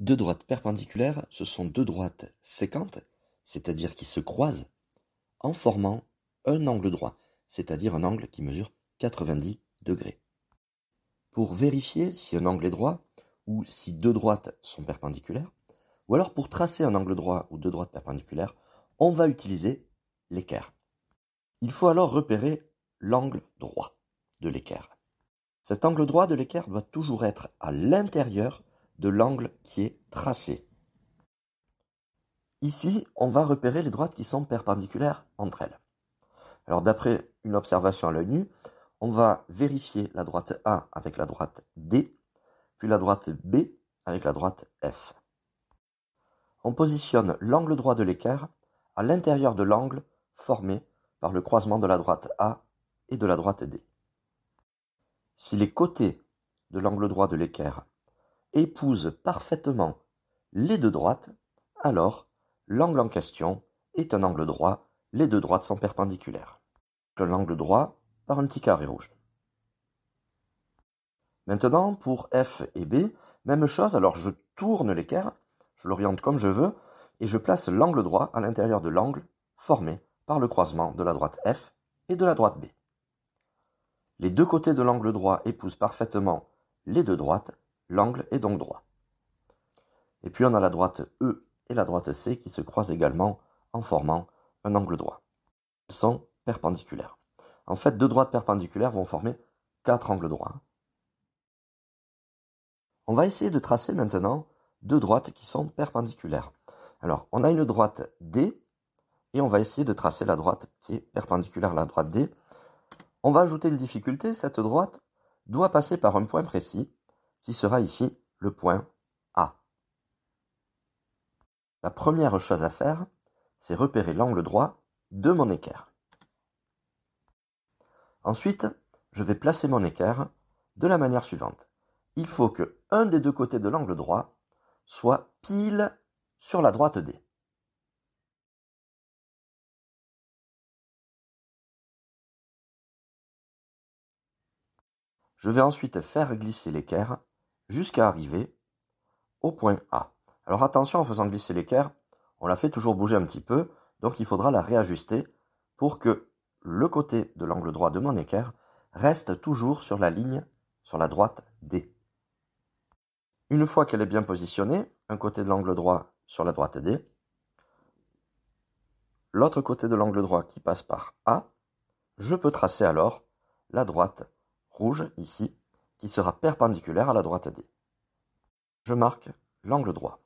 Deux droites perpendiculaires, ce sont deux droites sécantes, c'est-à-dire qui se croisent, en formant un angle droit, c'est-à-dire un angle qui mesure 90 degrés. Pour vérifier si un angle est droit, ou si deux droites sont perpendiculaires, ou alors pour tracer un angle droit ou deux droites perpendiculaires, on va utiliser l'équerre. Il faut alors repérer l'angle droit de l'équerre. Cet angle droit de l'équerre doit toujours être à l'intérieur de l'angle qui est tracé. Ici, on va repérer les droites qui sont perpendiculaires entre elles. Alors d'après une observation à l'œil nu, on va vérifier la droite A avec la droite D, puis la droite B avec la droite F. On positionne l'angle droit de l'équerre à l'intérieur de l'angle formé par le croisement de la droite A et de la droite D. Si les côtés de l'angle droit de l'équerre épousent parfaitement les deux droites, alors l'angle en question est un angle droit, les deux droites sont perpendiculaires. L'angle droit par un petit carré rouge. Maintenant, pour F et B, même chose, alors je tourne l'équerre, je l'oriente comme je veux, et je place l'angle droit à l'intérieur de l'angle formé par le croisement de la droite F et de la droite B. Les deux côtés de l'angle droit épousent parfaitement les deux droites, l'angle est donc droit. Et puis on a la droite E et la droite C qui se croisent également en formant un angle droit. Ils sont perpendiculaires. En fait, deux droites perpendiculaires vont former quatre angles droits. On va essayer de tracer maintenant deux droites qui sont perpendiculaires. Alors, on a une droite D et on va essayer de tracer la droite qui est perpendiculaire à la droite D. On va ajouter une difficulté, cette droite doit passer par un point précis qui sera ici le point A. La première chose à faire, c'est repérer l'angle droit de mon équerre. Ensuite, je vais placer mon équerre de la manière suivante. Il faut que un des deux côtés de l'angle droit soit pile sur la droite D. Je vais ensuite faire glisser l'équerre jusqu'à arriver au point A. Alors attention, en faisant glisser l'équerre, on la fait toujours bouger un petit peu, donc il faudra la réajuster pour que le côté de l'angle droit de mon équerre reste toujours sur la ligne sur la droite D. Une fois qu'elle est bien positionnée, un côté de l'angle droit sur la droite D, l'autre côté de l'angle droit qui passe par A, je peux tracer alors la droite rouge ici, qui sera perpendiculaire à la droite D. Je marque l'angle droit.